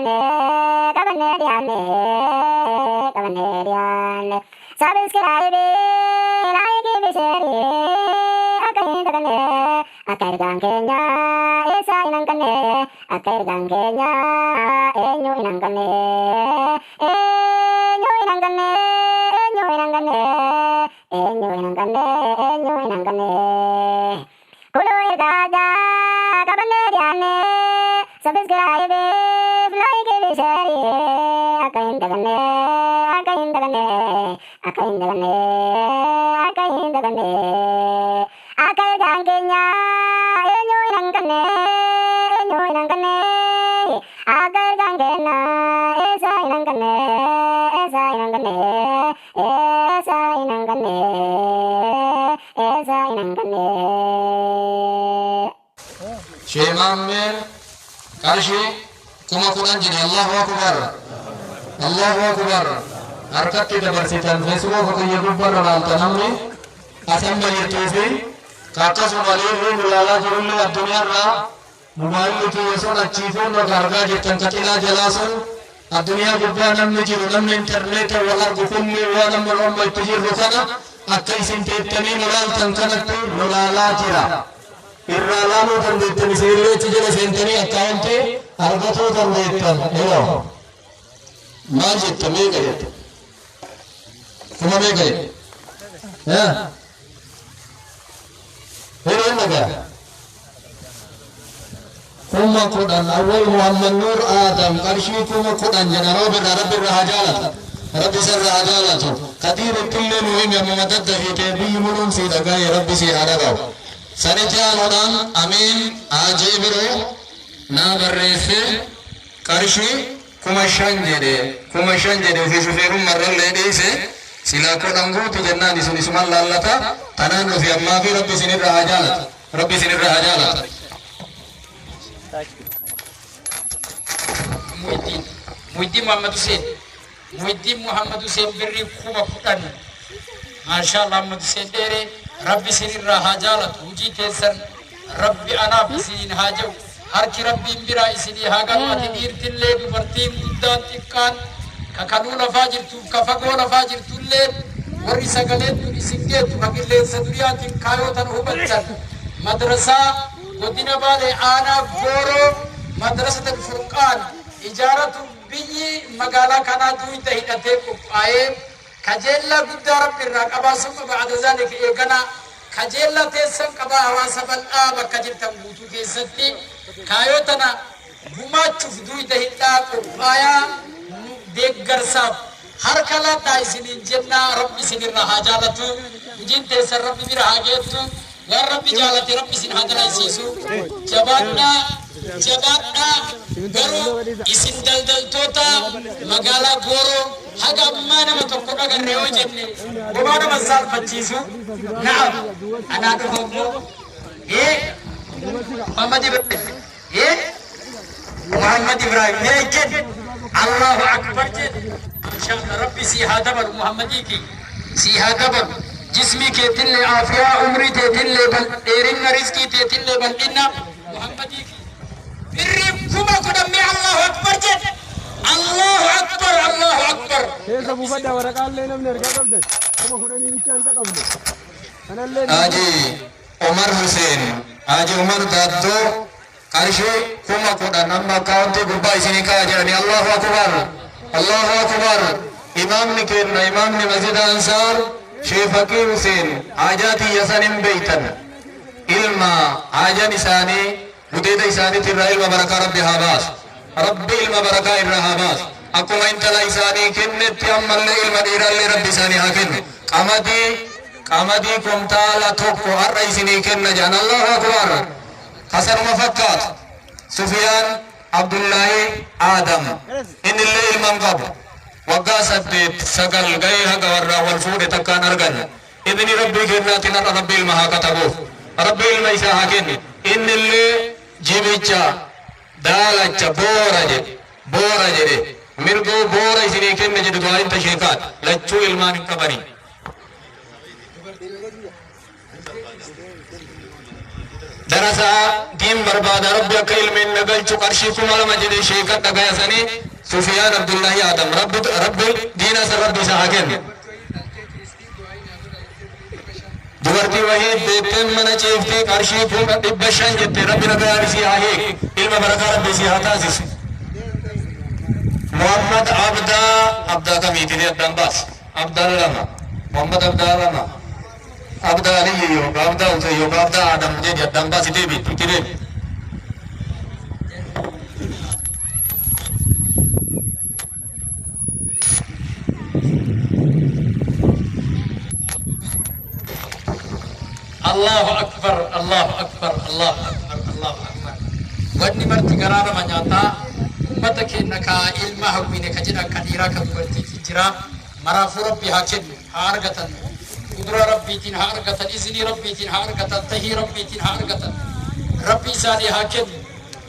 kabane diane subscribe like share akai dagane akai dangenya esa inangkane akai dangenya enyo inangkane kulo irgaja kabane diane subscribe like share akai dagane akai dangenya enyo inangkane akai dangena esa inangkane Şemamme karşı kuma kuran jini Allahu Akbar harkatti dabarsitan Facebook ko yegubbar ranta namni asamba yetisi kakka sumali mulala jirullu ad-dunya ra mobile ki yeson achifon no garga jetan katila jalasun ad-dunya gubba namni jiru namni internet wala gufunni wala maromma tijir kana akka isin tettani mulal tankanatti mulala jira irralamu dandeettani seerreechi jala seentanii akkaawunti argatuu dandeettan yeroo maal jetta meeqa jette kuma meeqa jette yeroo nagaa kuma kudhan awwal muhammad nuur aadam qarshii kuma kudhan jedha rabbi irraa haa jaalatu rabbi isarraa haa jaalatu kadiir ittillee nu himi amma madadda fiitee biyyi muluun sii dhagaa'e rabbi sii haa dhaga'u sanitiyaanodhaan amiin ajeebiro naa barreesse qarshii kuma shan jedhe ofii shufeerummarrallee dhiise silaa kudhan guutu jennaan isin isuman laallata tanaan dhufi ammaa fi rabbi isinirra haa jaalatu Muhyiddin Muhammad Hussein birrii kuma kudhan maashaallah Muhammad Hussein dheere rabbi isinirraa haa jaalatu hujii keessan rabbi anaaf isiniin haa jedhu harki rabbiin biraa isinii haa galmate dhiirtillee dubartiin guddaan xiqqaan ka kanuu lafaa jirtuuf ka fagoo lafaa jirtullee warri sagaleen tun isin geettu ka qilleensa duriyaatiin kaayootan hubattan madrasaa godina baalee aanaa gooroo madrasata furqaan ijaaratu biyyi magaalaa kanaa duwita hidhatee qophaa'ee kajeella guddaa rabbi irraa qabaasuma ba'ada zaalika eegana kajeella teessan qabaa hawaasa bal'aa bakka jirtan guutuu keessatti kaayotana gumaachuuf duwita hidhaa qophaayaa deeggarsaaf harka laadhaa isiniin jennaa rabbi isinirra haa jaalatu hojiin teessan rabbi bira haa geettu waan rabbi jaalate rabbi isin haa dalaysiisu jabaadhaa garuu isin daldaltoota magaalaa gooroo haga ammaa nama tokko dhagarre yoo jenne gomaa nama saalfachiisu na'am anaa dhufammoo Muhammad Ibrahim meeqen Allahu Akbar jedhe inshallah rabbi si haa dabalu Muhammadiki si haa dabalu jismii keetillee aafiyaa umrii teetillee dheerinna rizqii teetillee bal'inna Muhammadiki birrii kuma kudhan Allahu Akbar jedhe Allahu Akbar Keessa buufadhaa waraqaallee namni argaa qabdan kuma kudhanii bichaan isa qabdu kanallee Haji Umar Hussein Haji Umar Daddo qarshii kuma kudhan amma akkaawuntii gubbaa isinii kaa'aa jiranii Allahu Akbar imaamni kenna imaamni masjida Ansaar Sheikh Fakir Hussein hajaatii yasanin beeytan ilma hajan isaanii gudeeda isaaniitirraa ilma barakaa rabbi haa baasu rabbi ilma barakaa irraa haa baasu akkuma intala isaanii kennetti ammallee ilma dhiirallee rabbi isaanii haa kennu qamadii kumtaala tokko har'a isinii kenna jedhan Allahu Akbar hasanuma fakkaatu Sufiyaan Abdullaahi Aadam innillee ilman qabu waggaa 8-9 gahee haga warraa wal fuudhe takkaan arganna idni rabbii kennaatiin har'a rabbi ilma haa katabuuf rabbi ilma isaa haa kenni innillee jibicha daalacha boora jedhe mirgoo boora isinii kenne jedhu du'aayin tasheekaat lachuu ilmaan hin qabanii darasaa إسانين برباد ربي أكيل من نقل تقرشيكم على مجد شيكا تقيسني سفيان عبد الله آدم رب دينا سر ربي ساكن دورتي وهي بيتم من چيفتي قرشيكم إبشان جت ربي نقل بسي آهيك علم بركة ربي سي هاتاسس محمد عبدا كميتي دي الدنباس عبدا لما محمد عبدا لما عبدا علي يوم عبدا يوم عبدا آدم دي الدنباس دي بي تكريم الله أكبر الله أكبر الله أكبر الله أكبر ودني مرتي قرار ما جاتا أمتك إنك علمه وينك جدا كثيرا كدورتي تجرا مرافو ربي هاكد هارغة قدر ربي تين هارغة إذن ربي تين هارغة تهي ربي تين هارغة ربي سالي هاكد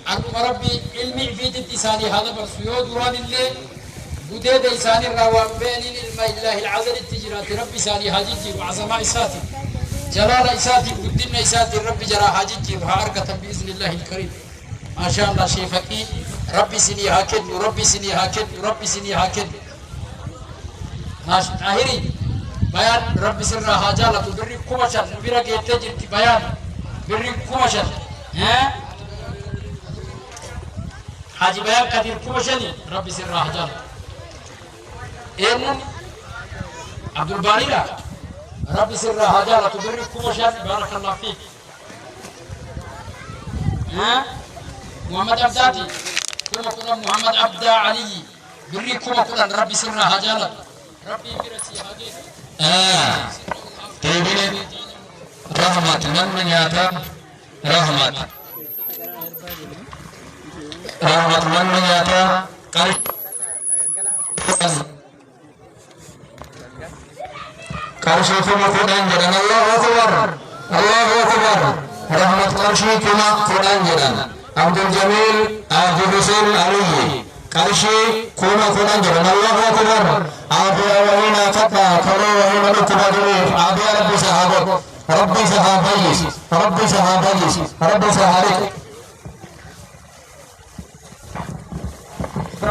أنما ربي علمي عبيد التسالي هذا برسيو دوران اللي بديد إساني الروان بين الماء الله العذر التجرات ربي سالي هاجي وعظماء إساتي جلال إساتي ودين إساتي ربي جرى هاجي وهارغة بإذن الله الكريم ما شاء الله شيخكي ربي سني هاكد وربي سني هاكد وربي سني هاكد ماشي آخري بيان ربي سر هاجالة بري كومشان نبيرا جيتجر بيان بري كومشان ها حاجي بيان كثير كومشاني ربي سر هاجالة إن عبد الباري لا ربي سر هاجالة بري كومشان بارك الله فيك ها محمد عبداتي كما كنا محمد عبد علي بري كما كنا ربي سر هاجالة ربي برسي هاجالة تبين رحمة من ياتا رحمة من ياتا كرشيكم قرآن جدًا الله أكبر رحمة كرشيكم قرآن جدًا عبد الجميل عبد الحسين علي كرشي كما قرآن جدًا الله أكبر عبد الأولين فتى كرو وهنا لكبادرين عبد ربي صحابك ربي صحابك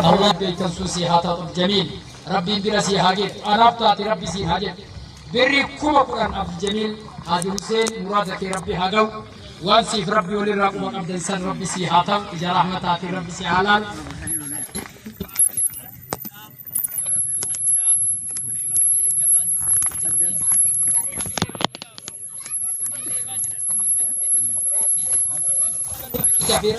الله بيتنسوسي هاتات الجميل ربي برسي هاجر أنا بتاعتي ربي سي هاجر بري كوما قرآن عبد الجميل هادي حسين مرادك ربي هاجو وانسيف ربي ولي راقم عبد الإنسان ربي سي هاتم إجا رحمتاتي ربي سي حلال ربي